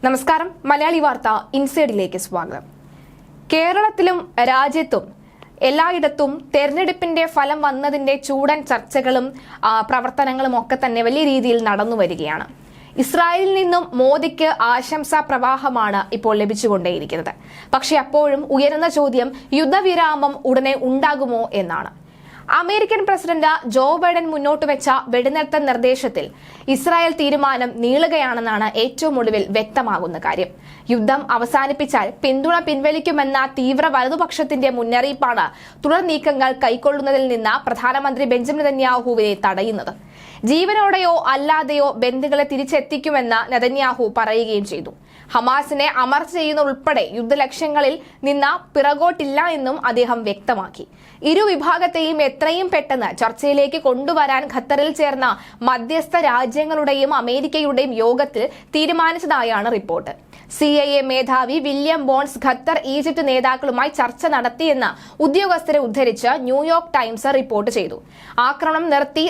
നമസ്കാരം. മലയാളി വാർത്ത ഇൻസൈഡിലേക്ക് സ്വാഗതം. കേരളത്തിലും രാജ്യത്തും എല്ലായിടത്തും തെരഞ്ഞെടുപ്പിന്റെ ഫലം വന്നതിന്റെ ചൂടൻ ചർച്ചകളും പ്രവർത്തനങ്ങളും ഒക്കെ തന്നെ വലിയ രീതിയിൽ നടന്നു വരികയാണ്. ഇസ്രായേലിൽ നിന്നും മോദിക്ക് ആശംസാ പ്രവാഹമാണ് ഇപ്പോൾ ലഭിച്ചുകൊണ്ടേയിരിക്കുന്നത്. പക്ഷെ അപ്പോഴും ഉയരുന്ന ചോദ്യം യുദ്ധവിരാമം ഉടനെ ഉണ്ടാകുമോ എന്നാണ്. അമേരിക്കൻ പ്രസിഡന്റ് ജോ ബൈഡൻ മുന്നോട്ട് വെച്ച വെടിനിർത്തൽ നിർദ്ദേശത്തിൽ ഇസ്രായേൽ തീരുമാനം നീളുകയാണെന്നാണ് ഏറ്റവും ഒടുവിൽ വ്യക്തമാകുന്ന കാര്യം. യുദ്ധം അവസാനിപ്പിച്ചാൽ പിന്തുണ പിൻവലിക്കുമെന്ന തീവ്ര വലതുപക്ഷത്തിന്റെ മുന്നറിയിപ്പാണ് തുടർ നീക്കങ്ങൾ കൈക്കൊള്ളുന്നതിൽ നിന്ന് പ്രധാനമന്ത്രി ബെഞ്ചമിൻ നെതന്യാഹുവിനെ തടയുന്നത്. ജീവനോടെയോ അല്ലാതെയോ ബന്ദികളെ തിരിച്ചെത്തിക്കുമെന്ന് നെതന്യാഹു പറയുകയും ചെയ്തു. ഹമാസിനെ അമർച്ച ചെയ്യുന്ന ഉൾപ്പെടെ യുദ്ധലക്ഷ്യങ്ങളിൽ നിന്ന് പിറകോട്ടില്ല എന്നും അദ്ദേഹം വ്യക്തമാക്കി. ഇരുവിഭാഗത്തെയും എത്രയും പെട്ടെന്ന് ചർച്ചയിലേക്ക് കൊണ്ടുവരാൻ ഖത്തറിൽ ചേർന്ന മധ്യസ്ഥ രാജ്യങ്ങളുടെയും അമേരിക്കയുടെയും യോഗത്തിൽ തീരുമാനിച്ചതായാണ് റിപ്പോർട്ട്. CIA മേധാവി വില്യം ബോൺസ് ഖത്തർ ഈജിപ്ത് നേതാക്കളുമായി ചർച്ച നടത്തിയെന്ന് ഉദ്യോഗസ്ഥരെ ഉദ്ധരിച്ച് ന്യൂയോർക്ക് ടൈംസ് റിപ്പോർട്ട് ചെയ്തു. ആക്രമണം നിർത്തി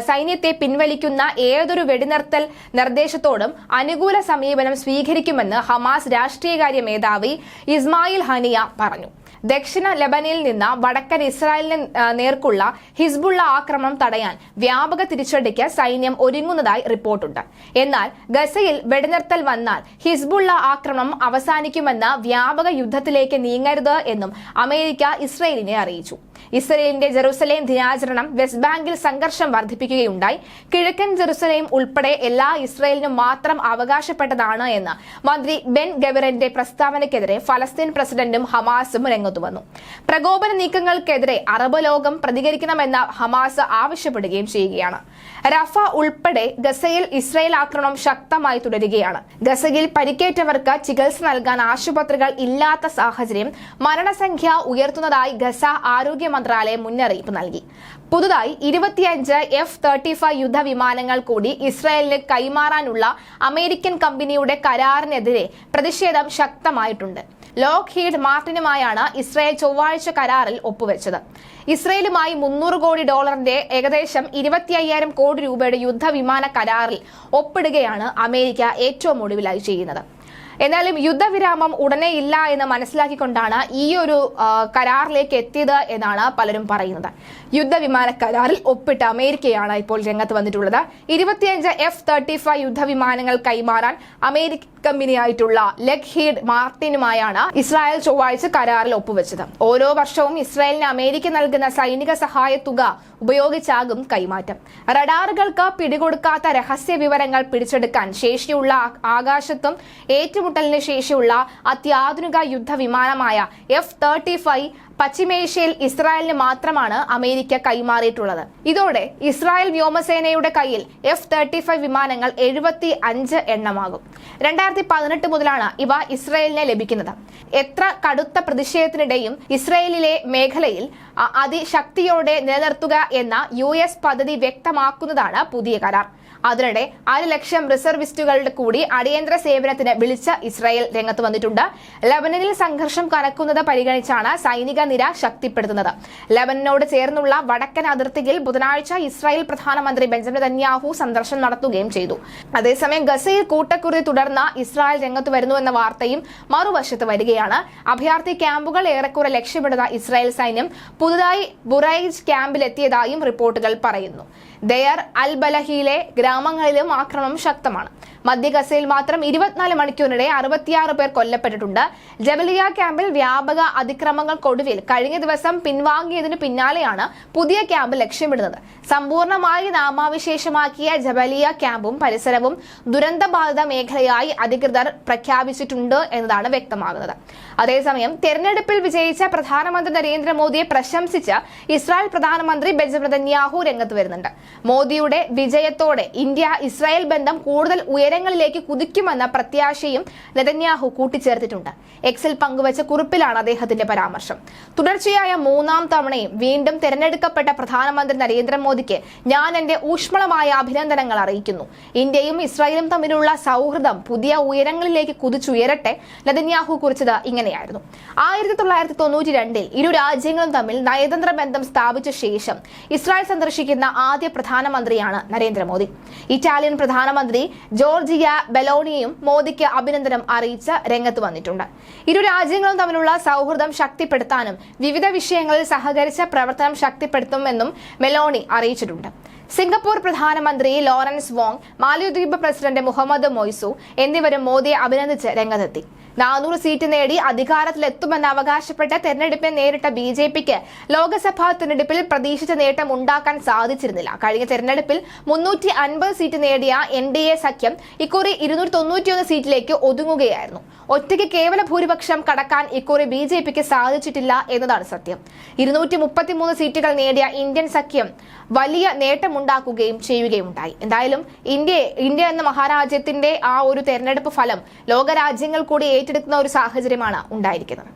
സൈന്യത്തെ പിൻവലിക്കുന്ന ഏതൊരു വെടിനിർത്തൽ നിർദ്ദേശത്തോടും അനുകൂല സമീപനം സ്വീകരിക്കുമെന്ന് ഹമാസ് രാഷ്ട്രീയകാര്യ മേധാവി ഇസ്മായിൽ ഹനിയ പറഞ്ഞു. ദക്ഷിണ ലെബനിൽ നിന്ന് വടക്കൻ ഇസ്രായേലിന് നേർക്കുള്ള ഹിസ്ബുള്ള ആക്രമണം തടയാൻ വ്യാപക തിരിച്ചടിക്ക് സൈന്യം ഒരുങ്ങുന്നതായി റിപ്പോർട്ടുണ്ട്. എന്നാൽ ഗസയിൽ വെടിനിർത്തൽ വന്നാൽ ഹിസ്ബുള്ള ആക്രമണം അവസാനിക്കുമെന്ന് വ്യാപക യുദ്ധത്തിലേക്ക് നീങ്ങരുത് എന്നും അമേരിക്ക ഇസ്രായേലിനെ അറിയിച്ചു. ഇസ്രായേലിന്റെ ജെറുസലേം ദിനാചരണം വെസ്റ്റ് ബാങ്കിൽ സംഘർഷം വർദ്ധിപ്പിക്കുകയുണ്ടായി. കിഴക്കൻ ജെറുസലേം ഉൾപ്പെടെ എല്ലാ ഇസ്രായേലിനും മാത്രം അവകാശപ്പെട്ടതാണ് എന്ന് മന്ത്രി ബെൻ ഗവിറിന്റെ പ്രസ്താവനയ്ക്കെതിരെ ഫലസ്തീൻ പ്രസിഡന്റും ഹമാസും രംഗത്തു വന്നു. പ്രകോപന നീക്കങ്ങൾക്കെതിരെ അറബ് ലോകം പ്രതികരിക്കണമെന്ന് ഹമാസ് ആവശ്യപ്പെടുകയും ചെയ്യുകയാണ്. റഫ ഉൾപ്പെടെ ഗസയിൽ ഇസ്രായേൽ ആക്രമണം ശക്തമായി തുടരുകയാണ്. ഗസയിൽ പരിക്കേറ്റവർക്ക് ചികിത്സ നൽകാൻ ആശുപത്രികൾ ഇല്ലാത്ത സാഹചര്യം മരണസംഖ്യ ഉയർത്തുന്നതായി ഗസ ആരോഗ്യ മന്ത്രാലയം മുന്നറിയിപ്പ് നൽകി. പുതുതായി 25 F-35 യുദ്ധവിമാനങ്ങൾ കൂടി ഇസ്രായേലിന് കൈമാറാനുള്ള അമേരിക്കൻ കമ്പനിയുടെ കരാറിനെതിരെ പ്രതിഷേധം ശക്തമായിട്ടുണ്ട്. ലോക്ക് ഹീഡ് മാർട്ടിനുമായാണ് ഇസ്രായേൽ ചൊവ്വാഴ്ച കരാറിൽ ഒപ്പുവെച്ചത്. ഇസ്രായേലുമായി $300 കോടി ഏകദേശം 25,000 കോടി രൂപയുടെ യുദ്ധവിമാന കരാറിൽ ഒപ്പിടുകയാണ് അമേരിക്ക ഏറ്റവും ഒടുവിലായി ചെയ്യുന്നത്. എന്നാലും യുദ്ധവിരാമം ഉടനെ ഇല്ല എന്ന് മനസ്സിലാക്കിക്കൊണ്ടാണ് ഈ ഒരു കരാറിലേക്ക് എത്തിയത് എന്നാണ് പലരും പറയുന്നത്. യുദ്ധവിമാന കരാറിൽ ഒപ്പിട്ട അമേരിക്കയാണ് ഇപ്പോൾ രംഗത്ത് വന്നിട്ടുള്ളത്. 25 F-35 യുദ്ധവിമാനങ്ങൾ കൈമാറാൻ അമേരിക്കൻ കമ്പനിയായിട്ടുള്ള ലോക്ക് ഹീഡ് മാർട്ടിനുമായാണ് ഇസ്രായേൽ ചൊവ്വാഴ്ച കരാറിൽ ഒപ്പുവെച്ചത്. ഓരോ വർഷവും ഇസ്രായേലിന് അമേരിക്ക നൽകുന്ന സൈനിക സഹായ തുക ഉപയോഗിച്ചാകും കൈമാറ്റം. റഡാറുകൾക്ക് പിടികൊടുക്കാത്ത രഹസ്യ വിവരങ്ങൾ പിടിച്ചെടുക്കാൻ ശേഷിയുള്ള ആകാശത്തും ഏറ്റുമുട്ടലിന് ശേഷിയുള്ള അത്യാധുനിക യുദ്ധവിമാനമായ F-35 പശ്ചിമേഷ്യയിൽ ഇസ്രായേലിന് മാത്രമാണ് അമേരിക്ക കൈമാറിയിട്ടുള്ളത്. ഇതോടെ ഇസ്രായേൽ വ്യോമസേനയുടെ കയ്യിൽ F-35 വിമാനങ്ങൾ 75 എണ്ണമാകും. 2018 മുതലാണ് ഇവ ഇസ്രായേലിന് ലഭിക്കുന്നത്. എത്ര കടുത്ത പ്രതിഷേധത്തിനിടെയും ഇസ്രായേലിലെ മേഖലയിൽ അതിശക്തിയോടെ നിലനിർത്തുക എന്ന US പദ്ധതി വ്യക്തമാക്കുന്നതാണ് പുതിയ കരാർ. അതിനിടെ 1 ലക്ഷം റിസർവിസ്റ്റുകളുടെ കൂടി അടിയന്തര സേവനത്തിന് വിളിച്ച ഇസ്രായേൽ രംഗത്ത് വന്നിട്ടുണ്ട്. ലെബനനിൽ സംഘർഷം കനക്കുന്നത് പരിഗണിച്ചാണ് സൈനിക നിര ശക്തിപ്പെടുത്തുന്നത്. ലെബനനോട് ചേർന്നുള്ള വടക്കൻ അതിർത്തിയിൽ ബുധനാഴ്ച ഇസ്രായേൽ പ്രധാനമന്ത്രി ബെഞ്ചമിൻ നെതന്യാഹു സന്ദർശനം നടത്തുകയും ചെയ്തു. അതേസമയം ഗസയിൽ കൂട്ടക്കുരുതി തുടർന്ന് ഇസ്രായേൽ രംഗത്ത് വരുന്നുവെന്ന വാർത്തയും മറുവശത്ത് വരികയാണ്. അഭയാർത്ഥി ക്യാമ്പുകൾ ഏറെക്കുറെ ലക്ഷ്യമിടുന്ന ഇസ്രായേൽ സൈന്യം പുതുതായി ബുറൈജ് ക്യാമ്പിലെത്തിയതായും റിപ്പോർട്ടുകൾ പറയുന്നു. ദയർ അൽ ബലഹിയിലെ ഗ്രാമങ്ങളിലും ആക്രമണം ശക്തമാണ്. മധ്യ ഗസയിൽ മാത്രം 24 മണിക്കൂറിനിടെ 66 പേർ കൊല്ലപ്പെട്ടിട്ടുണ്ട്. ജബലിയ ക്യാമ്പിൽ വ്യാപക അതിക്രമങ്ങൾക്കൊടുവിൽ കഴിഞ്ഞ ദിവസം പിൻവാങ്ങിയതിനു പിന്നാലെയാണ് പുതിയ ക്യാമ്പ് ലക്ഷ്യമിടുന്നത്. സമ്പൂർണമായി നാമാവിശേഷമാക്കിയ ജബലിയ ക്യാമ്പും പരിസരവും ദുരന്തബാധിത മേഖലയായി അധികൃതർ പ്രഖ്യാപിച്ചിട്ടുണ്ട് എന്നതാണ് വ്യക്തമാകുന്നത്. അതേസമയം തെരഞ്ഞെടുപ്പിൽ വിജയിച്ച പ്രധാനമന്ത്രി നരേന്ദ്രമോദിയെ പ്രശംസിച്ച് ഇസ്രായേൽ പ്രധാനമന്ത്രി ബെഞ്ചമിൻ നെതന്യാഹു രംഗത്ത് വരുന്നുണ്ട്. മോദിയുടെ വിജയത്തോടെ ഇന്ത്യ ഇസ്രായേൽ ബന്ധം കൂടുതൽ ഉയരങ്ങളിലേക്ക് കുതിക്കുമെന്ന പ്രത്യാശയും നെതന്യാഹു കൂട്ടിച്ചേർത്തിട്ടുണ്ട്. എക്സിൽ പങ്കുവച്ച കുറിപ്പിലാണ് അദ്ദേഹത്തിന്റെ പരാമർശം. തുടർച്ചയായ 3ാം തവണയും വീണ്ടും തെരഞ്ഞെടുക്കപ്പെട്ട പ്രധാനമന്ത്രി നരേന്ദ്രമോദിക്ക് ഞാൻ എന്റെ ഊഷ്മളമായ അഭിനന്ദനങ്ങൾ അറിയിക്കുന്നു. ഇന്ത്യയും ഇസ്രായേലും തമ്മിലുള്ള സൗഹൃദം പുതിയ ഉയരങ്ങളിലേക്ക് കുതിച്ചുയരട്ടെ. നെതന്യാഹു കുറിച്ചത് ഇങ്ങനെയായിരുന്നു. 1992 ഇരു രാജ്യങ്ങളും തമ്മിൽ നയതന്ത്ര ബന്ധം സ്ഥാപിച്ച ശേഷം ഇസ്രായേൽ സന്ദർശിക്കുന്ന ആദ്യ പ്രധാനമന്ത്രിയാണ് നരേന്ദ്രമോദി. ഇറ്റാലിയൻ പ്രധാനമന്ത്രി ജോർജിയ ബെലോണിയും മോദിക്ക് അഭിനന്ദനം അറിയിച്ച് രംഗത്ത് വന്നിട്ടുണ്ട്. ഇരു രാജ്യങ്ങളും തമ്മിലുള്ള സൗഹൃദം ശക്തിപ്പെടുത്താനും വിവിധ വിഷയങ്ങളിൽ സഹകരിച്ച പ്രവർത്തനം ശക്തിപ്പെടുത്തുമെന്നും മെലോണി അറിയിച്ചിട്ടുണ്ട്. സിംഗപ്പൂർ പ്രധാനമന്ത്രി ലോറൻസ് വോങ്, മാലദ്വീപ് പ്രസിഡന്റ് മുഹമ്മദ് മൊയ്സു എന്നിവരും മോദിയെ അഭിനന്ദിച്ച് രംഗത്തെത്തി. 400 സീറ്റ് നേടി അധികാരത്തിലെത്തുമെന്ന് അവകാശപ്പെട്ട തെരഞ്ഞെടുപ്പിനെ നേരിട്ട ബിജെപിക്ക് ലോക്സഭാ തെരഞ്ഞെടുപ്പിൽ പ്രതീക്ഷിച്ച നേട്ടം ഉണ്ടാക്കാൻ സാധിച്ചിരുന്നില്ല. കഴിഞ്ഞ തെരഞ്ഞെടുപ്പിൽ 350 സീറ്റ് നേടിയ NDA സഖ്യം ഇക്കുറി 291 സീറ്റിലേക്ക് ഒതുങ്ങുകയായിരുന്നു. ഒറ്റയ്ക്ക് കേവല ഭൂരിപക്ഷം കടക്കാൻ ഇക്കുറി ബിജെപിക്ക് സാധിച്ചിട്ടില്ല എന്നതാണ് സത്യം. 233 സീറ്റുകൾ നേടിയ ഇന്ത്യൻ സഖ്യം വലിയ നേട്ടമുണ്ടാക്കുകയും ചെയ്യുകയുണ്ടായി. എന്തായാലും ഇന്ത്യ എന്ന മഹാരാജ്യത്തിന്റെ ആ ഒരു തെരഞ്ഞെടുപ്പ് ഫലം ലോകരാജ്യങ്ങൾ കൂടി ഏറ്റെടുക്കുന്ന ഒരു സാഹചര്യമാണ് ഉണ്ടായിരിക്കുന്നത്.